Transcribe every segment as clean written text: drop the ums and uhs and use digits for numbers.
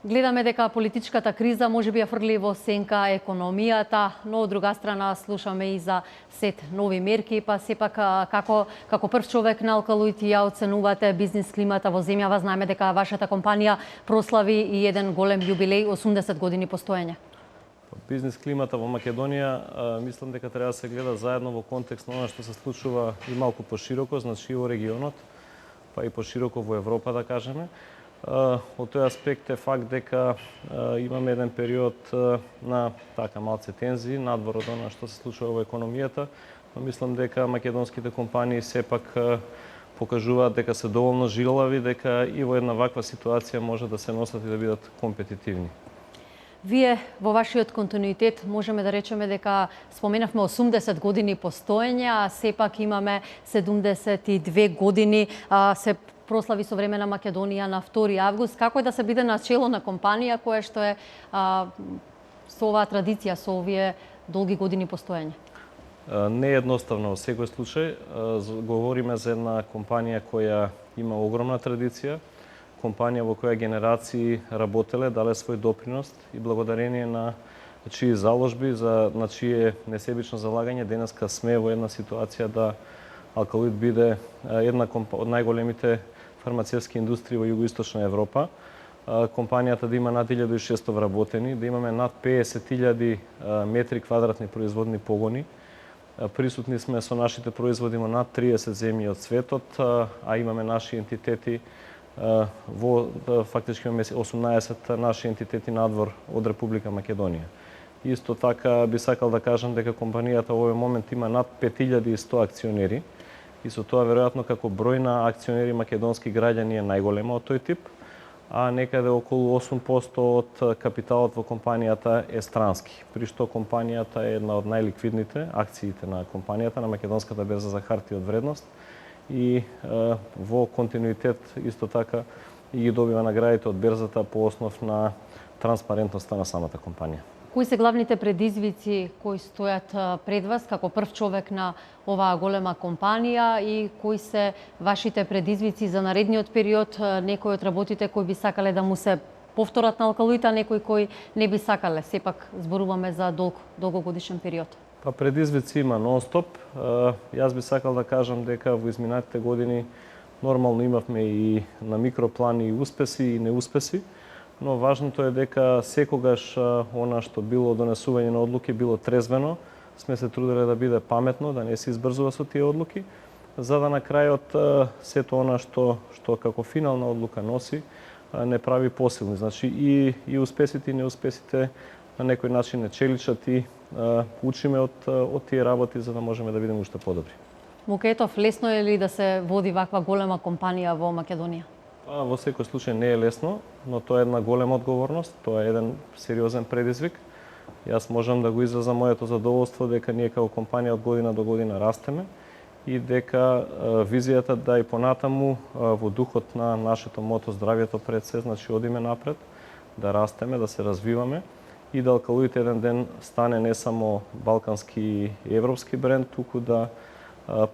Гледаме дека политичката криза може би ја фрли во сенка економијата, но од друга страна слушаме и за сет нови мерки, па сепак како прв човек на Алкалоид ја оценувате бизнис климата во земјава. Знаеме дека вашата компанија прослави и еден голем јубилеј, 80 години постоење. Бизнис климата во Македонија, мислам дека треба да се гледа заедно во контекст на она што се случува и малку пошироко, значи и во регионот, па и пошироко во Европа, да кажеме. Од тој аспект е факт дека имаме еден период на малце тензии надвор од она што се случува во економијата, но мислам дека македонските компании сепак покажуваат дека се доволно жилави, дека и во една ваква ситуација може да се носат и да бидат компетитивни. Вие во вашиот континуитет можеме да речеме дека споменавме 80 години постоење, а сепак имаме 72 години се прослави со време на Македонија на 2 август. Како е да се биде на чело на компанија која што е со оваа традиција, со овие долги години постоење? Не е едноставно во секој случај. Говориме за една компанија која има огромна традиција, компанија во која генерации работеле, дале свој допринос и благодарение на чии заложби, на чие несебично залагање, денеска сме во една ситуација да Алкалоид биде една од најголемите фармацевски индустрии во југоисточна Европа. Компанијата да има над 1600 вработени, да имаме над 50.000 метри квадратни производни погони. Присутни сме со нашите производи во над 30 земји од светот, а имаме наши ентитети фактички имаме 18 наши ентитети надвор од Република Македонија. Исто така би сакал да кажам дека компанијата во овој момент има над 5100 акционери и со тоа веројатно како број на акционери македонски граѓани е најголема од тој тип, а некаде околу 8% од капиталот во компанијата е странски, при што компанијата е една од најликвидните, акциите на компанијата на македонската берза за харти од вредност и во континуитет исто така и ги добива наградите од берзата по основ на транспарентноста на самата компанија. Кои се главните предизвици кои стојат пред вас како прв човек на оваа голема компанија и кои се вашите предизвици за наредниот период? Некои од работите кои би сакале да му се повторат на Алкалоид, а некои кои не би сакале? Сепак зборуваме за долгогодишен период. Предизвици има нон-стоп. Јас би сакал да кажам дека во изминатите години нормално имавме и на микроплан и успеси и неуспеси, но важното е дека секогаш она што било донесување на одлуки било трезвено, сме се труделе да биде паметно, да не се избрзува со тие одлуки, за да на крајот сето она што како финална одлука носи не прави посилни. Значи и успесите и неуспесите на некој начин не челичат и учиме од тие работи за да можеме да бидеме уште подобри. Мукетов, лесно е ли да се води ваква голема компанија во Македонија? Во секој случај не е лесно, но тоа е една голема одговорност, тоа е еден сериозен предизвик. Јас можам да го изразам моето задоволство дека ние како компанија од година до година растеме и дека визијата да и понатаму во духот на нашето мото здравието пред се, значи одиме напред, да растеме, да се развиваме и да Алкалоид еден ден стане не само балкански и европски бренд, туку да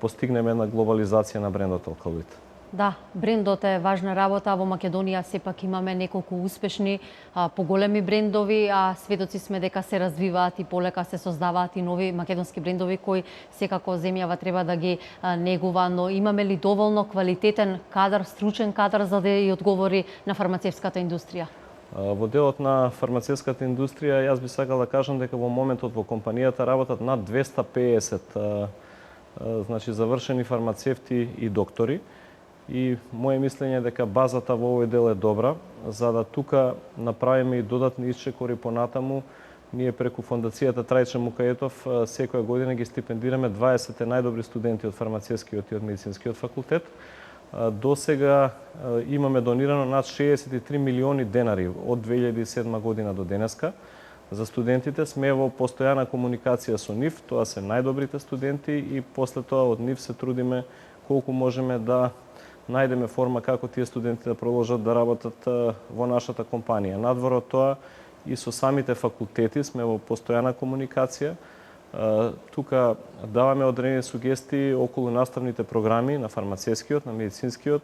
постигнеме една глобализација на брендот Алкалоид. Да, брендот е важна работа. Во Македонија сепак имаме неколку успешни, поголеми брендови, а сведоци сме дека се развиваат и полека се создаваат и нови македонски брендови кои секако земјава треба да ги негува, но имаме ли доволно квалитетен кадар, стручен кадар за да ја одговори на фармацевската индустрија? Во делот на фармацевската индустрија, јас би сакал да кажам дека во моментот во компанијата работат над 250 значи завршени фармацевти и доктори. И моje мислење е дека базата во овој дел е добра, за да тука направиме и додатни исчекори понатаму. Ние преку фондацијата Трајче Мукаетов секоја година ги стипендираме 20 најдобри студенти од фармацевскиот и од медицинскиот факултет. До сега имаме донирано над 63 милиони денари од 2007 година до денеска. За студентите сме во постојана комуникација со нив, тоа се најдобрите студенти и после тоа од нив се трудиме колку можеме да најдеме форма како тие студенти да продолжат да работат во нашата компанија. Надвор од тоа и со самите факултети сме во постојана комуникација. Тука даваме одредени сугестии околу наставните програми на фармацевскиот, на медицинскиот,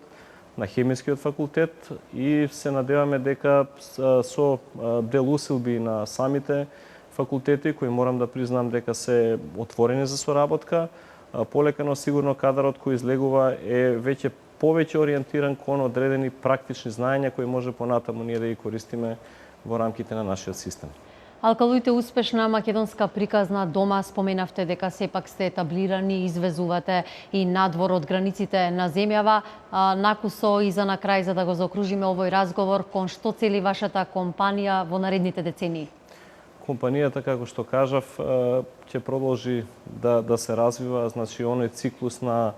на хемискиот факултет и се надеваме дека со дел усилби на самите факултети, кои морам да признам дека се отворени за соработка, полека но сигурно кадарот кој излегува е веќе повеќе ориентиран кон одредени практични знаења кои може понатаму ние да ги користиме во рамките на нашиот систем. Алкалуите успешна македонска приказна дома, споменавте дека сепак сте етаблирани, извезувате и надвор од границите на земјава. Накусо и за на крај, за да го заокружиме овој разговор, кон што цели вашата компанија во наредните децении? Компанијата, како што кажав, ќе продолжи да се развива, значи оној циклус на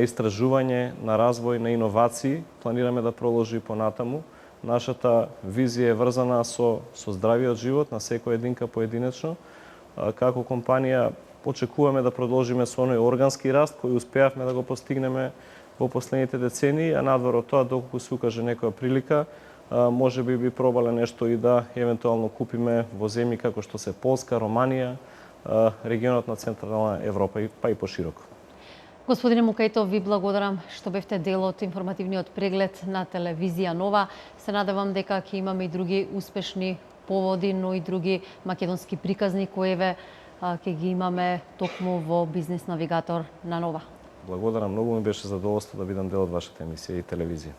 истражување, на развој, на иновации, планираме да продолжи понатаму. Нашата визија е врзана со здравиот живот на секој единка поединечно. Како компанија очекуваме да продолжиме со оној органски раст кој успеавме да го постигнеме во последните децении, а надвор од тоа, доколку се укаже некоја прилика, може би пробале нешто и да евентуално купиме во земји како што се Полска, Романија, регионот на Централна Европа па и пошироко. Господине Мукаитов, ви благодарам што бевте дел од информативниот преглед на телевизија Нова. Се надевам дека ќе имаме и други успешни поводи, но и други македонски приказни кои ќе ги имаме токму во Бизнес навигатор на Нова. Благодарам, многу ми беше задоволство да бидам дел од вашата емисија и телевизија.